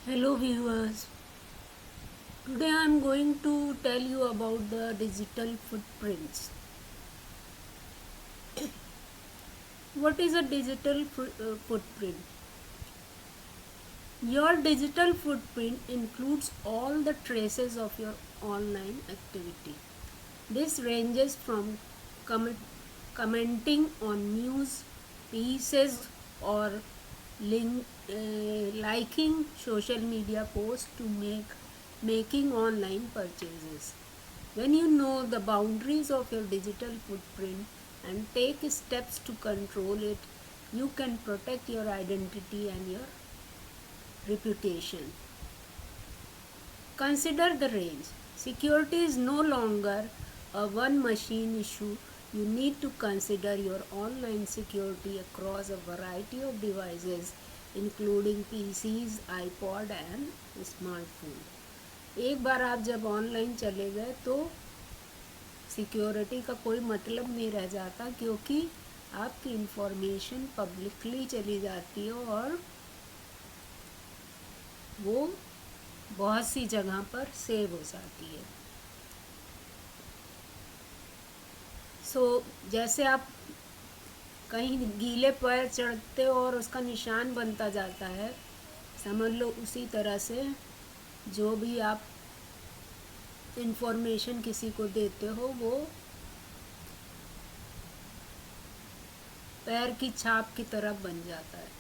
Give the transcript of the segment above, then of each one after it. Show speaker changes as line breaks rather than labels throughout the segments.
Hello viewers, today I am going to tell you about the digital footprints. What is a digital footprint? Your digital footprint includes all the traces of your online activity. This ranges from comment, commenting on news pieces or liking social media posts to making online purchases. When you know the boundaries of your digital footprint and take steps to control it, you can protect your identity and your reputation. Consider the range. Security is no longer a one machine issue. You need to consider your online security across a variety of devices, including PCs, iPod and smartphone. एक बार आप जब online चले गए तो security का कोई मतलब नहीं रह जाता, क्योंकि आपकी इंफॉर्मेशन पब्लिकली चली जाती है और वो बहुत सी जगह पर सेव हो जाती है। जैसे आप कहीं गीले पैर चढ़ते हो और उसका निशान बनता जाता है, समझ लो उसी तरह से जो भी आप इंफॉर्मेशन किसी को देते हो वो पैर की छाप की तरह बन जाता है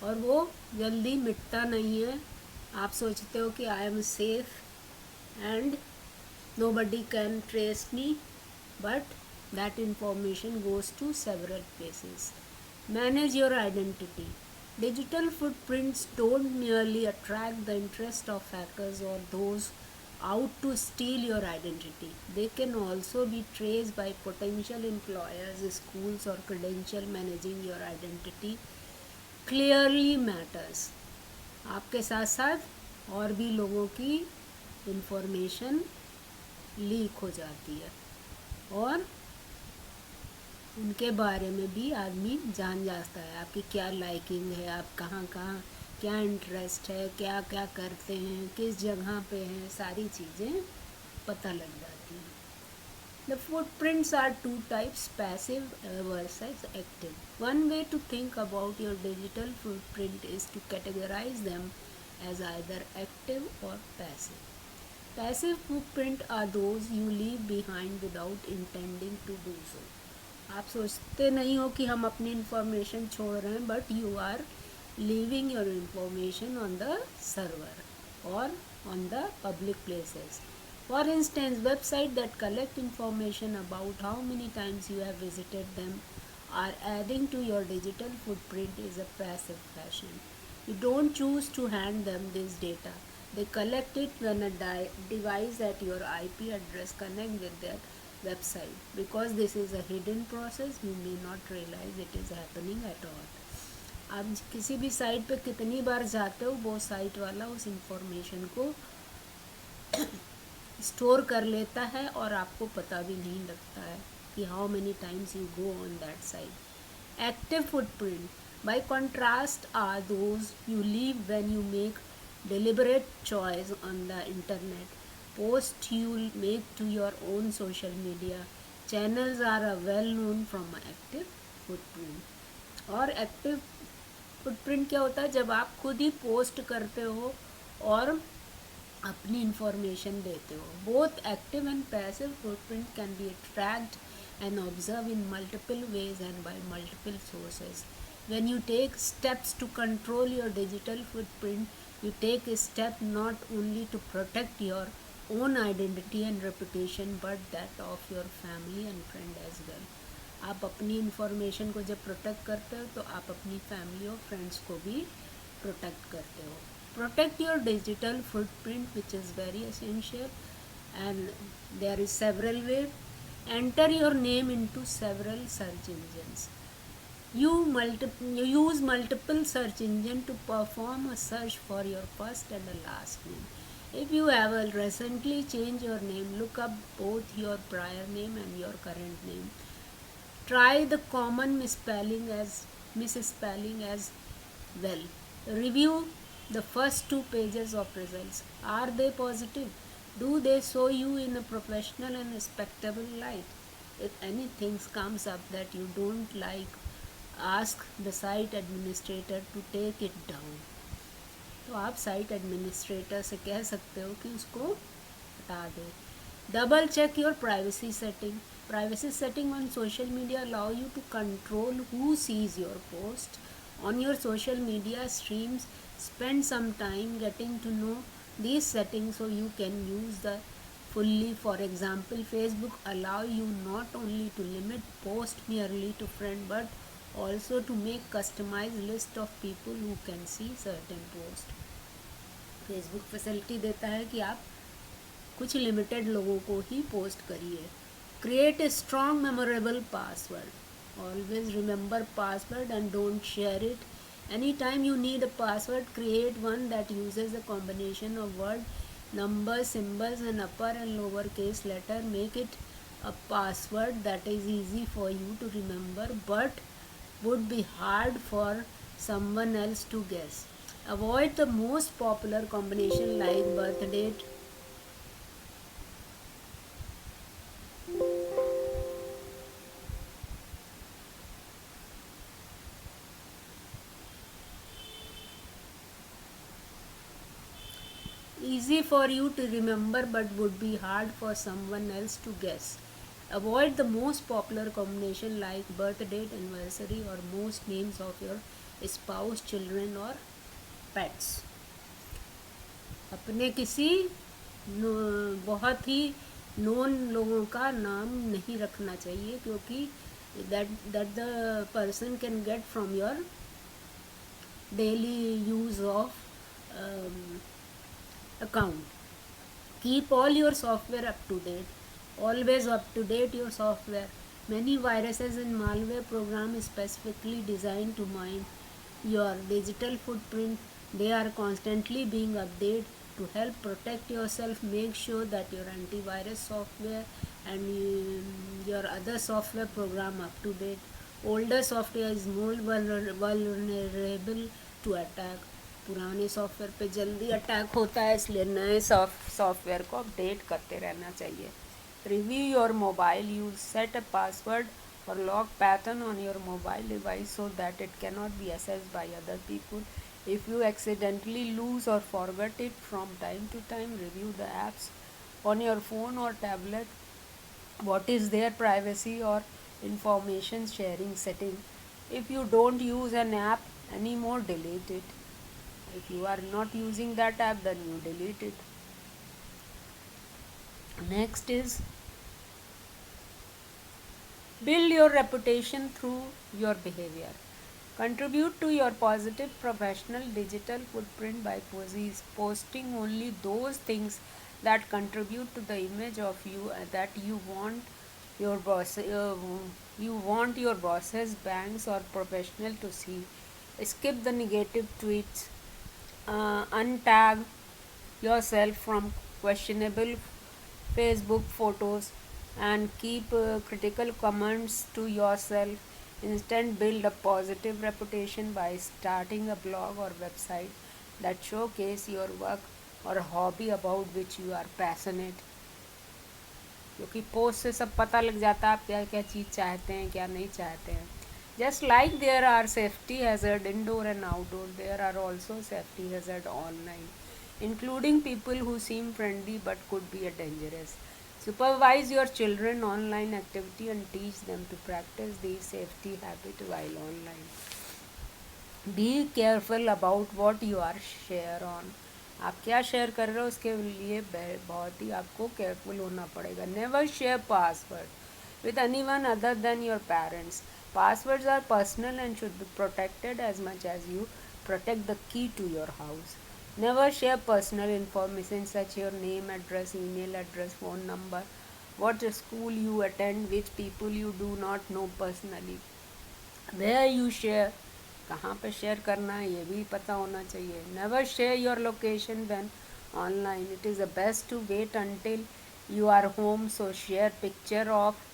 और वो जल्दी मिटता नहीं है। आप सोचते हो कि I am safe and nobody can trace me, but that information goes to several places. Manage your identity. Digital footprints don't merely attract the interest of hackers or those out to steal your identity. They can also be traced by potential employers, schools, or credential. Managing your identity clearly matters. आपके साथ साथ और भी लोगों की information leak हो जाती है और उनके बारे में भी आदमी जान जाता है। आपकी क्या लाइकिंग है, आप कहाँ कहाँ क्या इंटरेस्ट है, क्या क्या करते हैं, किस जगह पे हैं, सारी चीज़ें पता लग जाती हैं। The footprints are two types, passive versus active. One way to think about your digital footprint is to categorize them as either active or passive. Passive footprint are those you leave behind without intending to do so. आप सोचते नहीं हो कि हम अपनी information छोड़ रहे हैं, but you are leaving your information on the server और on the public places. For instance, websites that collect information about how many times you have visited them are adding to your digital footprint is a passive fashion. You don't choose to hand them this data. They collect it when a device at your IP address connects with their website. Because this is a hidden process, you may not realize it is happening at all. आप किसी भी site पे कितनी बार जाते हो, वो site वाला उस इंफॉर्मेशन को स्टोर कर लेता है और आपको पता भी नहीं लगता है कि how many times you go on that site. Active footprint by contrast are those you leave when you make deliberate choice on the internet. Post you make to your own social media channels are a well known from active footprint. और active footprint क्या होता है? जब आप खुद ही post करते हो और अपनी इंफॉर्मेशन देते हो. Both active and passive footprint can be tracked and observe in multiple ways and bye multiple sources. When you take steps to control your digital footprint, you take a step not only to protect your own identity and reputation, but that of your family and friend as well. आप अपनी information को जब protect करते हो तो आप अपनी family और फ्रेंड्स को भी प्रोटेक्ट करते हो. Protect your digital footprint, which is very essential, and there is several ways. Enter your name into several search engines. You use multiple search engines to perform a search for your first and last name. If you have recently changed your name, look up both your prior name and your current name. Try the common misspelling as well. Review the first two pages of results. Are they positive? Do they show you in a professional and respectable light? If anything comes up that you don't like, ask the site administrator to take it down. तो आप site administrator से कह सकते हो कि उसको हटा दे. Double check your privacy setting. Privacy setting on social media allow you to control who sees your post on your social media streams. Spend some time getting to know these settings so you can use the fully. For example, Facebook allow you not only to limit post merely to friend but also to make customized list of people who can see certain post. Facebook facility देता है कि आप कुछ limited लोगों को ही post करिए. Create a strong memorable password. Always remember password and don't share it. Any time you need a password, create one that usage a combination of word, numbers, symbols and upper and lower case letter. Make it a password that is easy for you to remember but would be hard for someone else to guess. Avoid the most popular combination like birth date, easy for you to remember but would be hard for someone else to guess. Avoid the most popular combination like birth date, anniversary or most names of your spouse, children or pets. अपने किसी बहुत ही known लोगों का नाम नहीं रखना चाहिए क्योंकि that the person can get from your daily use of account. Keep all your software up to date. Always up to date your software. Many viruses and malware programs specifically designed to mine your digital footprint. They are constantly being updated to help protect yourself. Make sure that your antivirus software and your other software program up to date. Older software is more vulnerable to attack. पुराने software पे जल्दी attack होता है इसलिए नए software को update करते रहना चाहिए. Review your mobile use. Set a password or lock pattern on your mobile device so that it cannot be accessed by other people. If you accidentally lose or forget it from time to time, review the apps on your phone or tablet. What is their privacy or information sharing setting? If you don't use an app anymore, delete it. If you are not using that app, then you delete it. Next is build your reputation through your behavior. Contribute to your positive professional digital footprint by posting only those things that contribute to the image of you that you want your bosses, banks, or professional to see. Skip the negative tweets. Untag yourself from questionable Facebook photos and keep critical comments to yourself. Instead, build a positive reputation by starting a blog or website that showcase your work or hobby about which you are passionate. क्योंकि post से सब पता लग जाता है आप क्या क्या चीज़ चाहते हैं क्या नहीं चाहते हैं. Just like there are safety hazard indoor and outdoor, there are also safety hazard online, including people who seem friendly but could be dangerous. Supervise your children online activity and teach them to practice these safety habits while online. Be careful about what you are share on. आप क्या share कर रहे हो उसके लिए बहुत ही आपको careful होना पड़ेगा. Never share password with anyone other than your parents. Passwords are personal and should be protected as much as you protect the key to your house. Never share personal information such as your name, address, email address, phone number, what school you attend, which people you do not know personally. Where you share, कहाँ पे share करना है ये भी पता होना चाहिए. Never share your location when online. It is the best to wait until you are home. So share picture of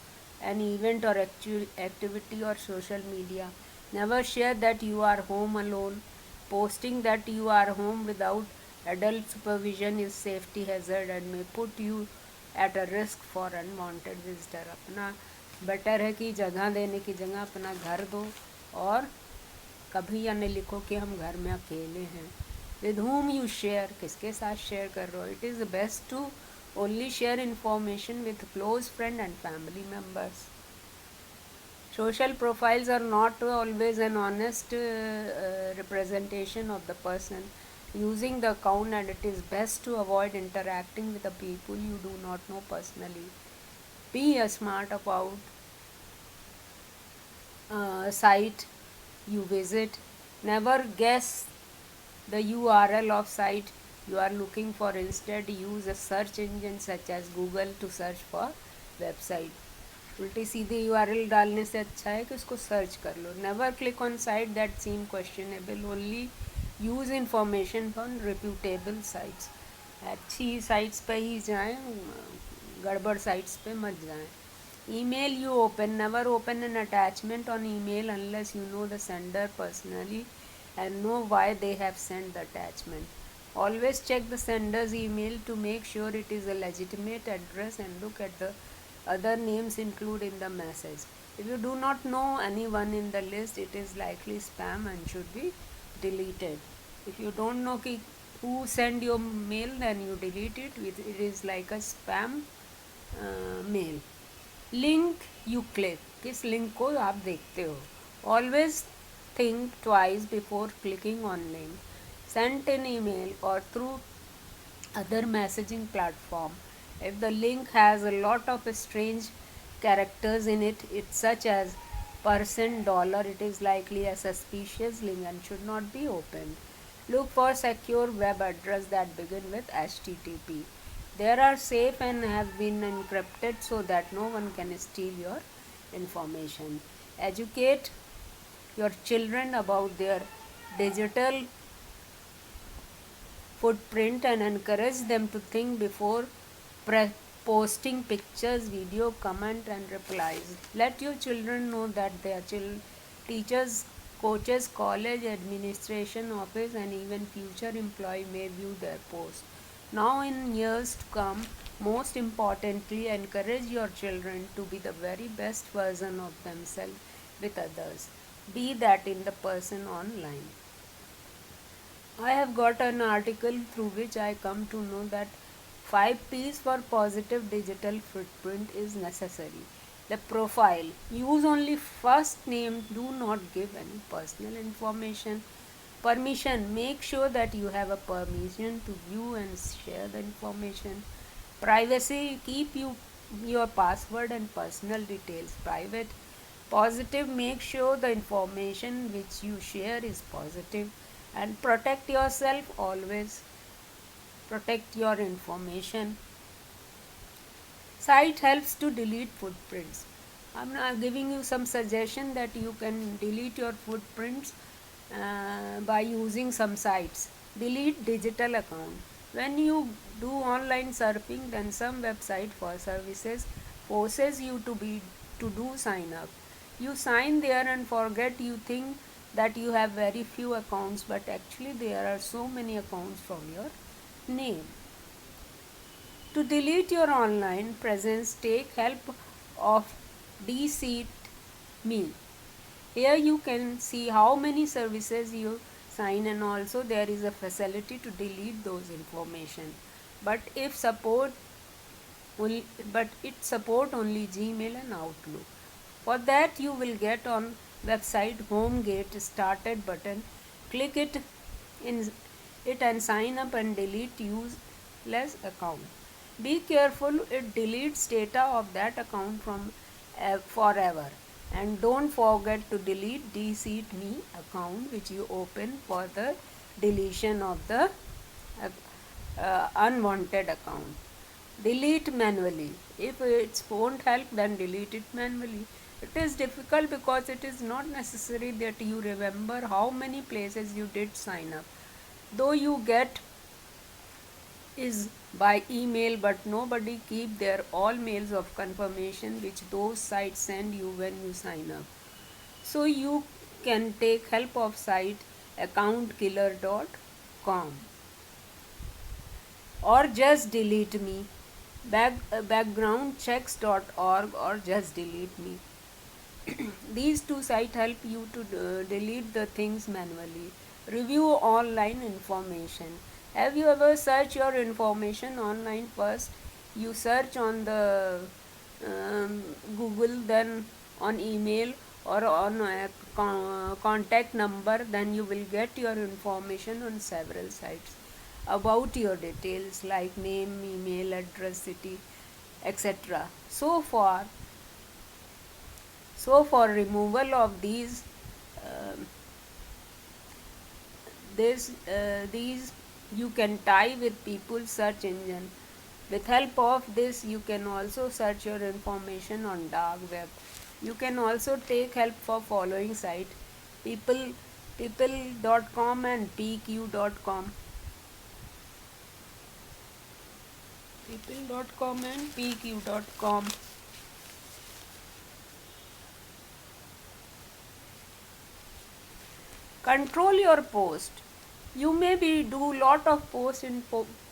an event or activity or social media. Never share that you are home alone. Posting that you are home without adult supervision is safety hazard and may put you at a risk for unwanted visitor. अपना better है कि जगह देने की जगह अपना घर दो और कभी या नहीं लिखो कि हम घर में अकेले हैं. विद whom you share, किसके साथ शेयर कर रहे हो. It is best to only share information with close friend and family members. Social profiles are not always an honest representation of the person using the account, and it is best to avoid interacting with the people you do not know personally. Be smart about site you visit. Never guess the URL of site you are looking for. Instead, use a search engine such as Google to search for website. उल्टी सीधी URL डालने से अच्छा है कि उसको search कर लो. Never click on site that seem questionable. Only use information from reputable sites. अच्छी साइट्स पे ही जाएं, गड़बड़ साइट्स पे मत जाएं. email you open. Never open an attachment on email unless you know the sender personally and know why they have sent the attachment. Always check the sender's email to make sure it is a legitimate address and look at the other names included in the message. If you do not know anyone in the list, it is likely spam and should be deleted. If you don't know who sent your mail, then you delete it. It is like a spam mail. Link you click, किस link को आप देखते हो. Always think twice before clicking on link sent in email और through other messaging platform. If the link has a lot of strange characters in it, it's such as $, it is likely a suspicious link and should not be opened. Look for secure web address that begin with HTTP. They are safe and have been encrypted so that no one can steal your information. Educate your children about their digital footprint and encourage them to think before posting pictures, video, comment and replies. Let your children know that their teachers, coaches, college administration office and even future employee may view their post. Now in years to come, most importantly, encourage your children to be the very best version of themselves with others. Be that in the person online. I have got an article through which I come to know that 5 P's for positive digital footprint is necessary. The profile. Use only first name. Do not give any personal information. Permission. Make sure that you have a permission to view and share the information. Privacy. Keep your password and personal details private. Positive. Make sure the information which you share is positive. And protect yourself always. Protect your information. Site helps to delete footprints. I'm not giving you some suggestion that you can delete your footprints by using some sites. Delete digital account. When you do online surfing, then some website for services forces you to do sign up. You sign there and forget. You think that you have very few accounts, but actually there are so many accounts from your name. To delete your online presence, take help of Dseat Me. Here you can see how many services you sign, and also there is a facility to delete those information. But it support only Gmail and Outlook. For that you will get on website HomeGate started button. Click it and sign up and delete useless account. Be careful, it deletes data of that account from forever. And don't forget to delete Dseat Me account which you open for the deletion of the unwanted account. Delete manually. If it won't help, then delete it manually. It is difficult because it is not necessary that you remember how many places you did sign up. Though you get is by email, but nobody keep their all mails of confirmation which those sites send you when you sign up. So you can take help of site accountkiller.com, or just delete me, backgroundchecks.org, or just delete me. These two sites help you to delete the things manually. Review online information. Have you ever searched your information online first? You search on the Google, then on email or on a contact number, then you will get your information on several sites about your details like name, email address, city, etc. So for removal of um, these you can tie with people's search engine. With help of this, you can also search your information on dark web. You can also take help for following site: people people.com and pq.com. People.com and pq.com. Control your post. You may be do lot of posts in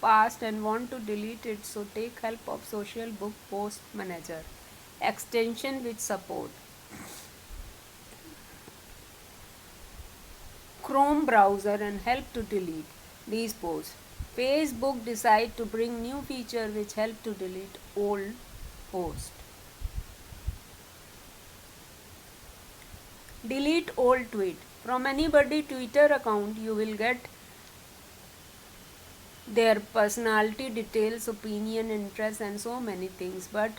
past and want to delete it, so take help of Social Book Post Manager extension which support Chrome browser and help to delete these posts. Facebook decide to bring new feature which help to delete old post. Delete old tweet. From anybody Twitter account, you will get their personality details, opinion, interest, and so many things, but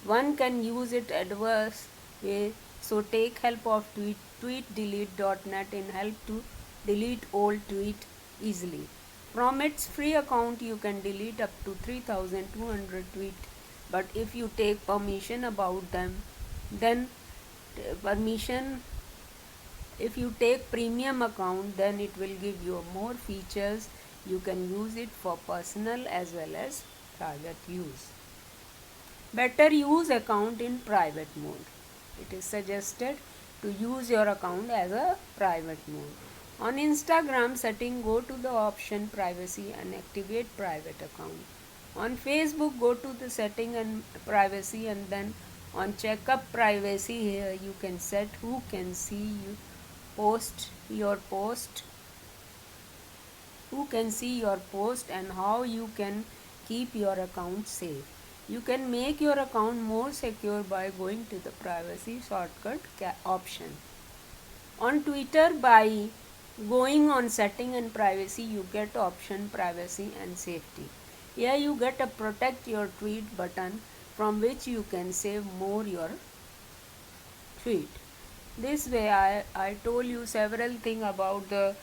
one can use it adverse way. So take help of tweetdelete.net in help to delete old tweet easily. From its free account you can delete up to 3200 tweet, but if you take permission about them, then permission if you take premium account, then it will give you more features. You can use it for personal as well as private use. Better use account in private mode. It is suggested to use your account as a private mode. On Instagram setting, go to the option privacy and activate private account. On Facebook, go to the setting and privacy, and then on checkup privacy, here you can set who can see you post your post, who can see your post, and how you can keep your account safe. You can make your account more secure by going to the privacy shortcut option. On Twitter, by going on setting and privacy, you get option privacy and safety. Here you get a protect your tweet button from which you can save more your tweet. This way I told you several things about the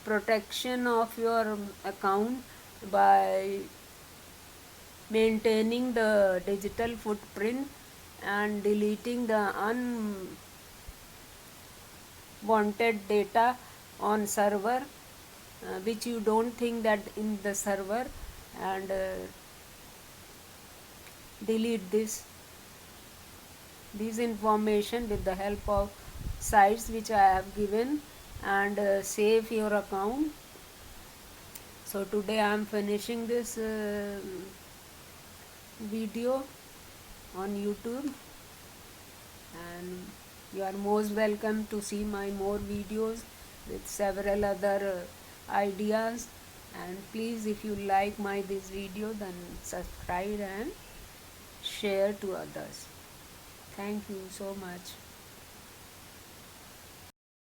protection of your account by maintaining the digital footprint and deleting the unwanted data on server which you don't think that in the server, and delete this information with the help of sites which I have given, and save your account. So today I am finishing this video on YouTube, and you are most welcome to see my more videos with several other ideas. And please, if you like my this video, then subscribe and share to others. Thank you so much.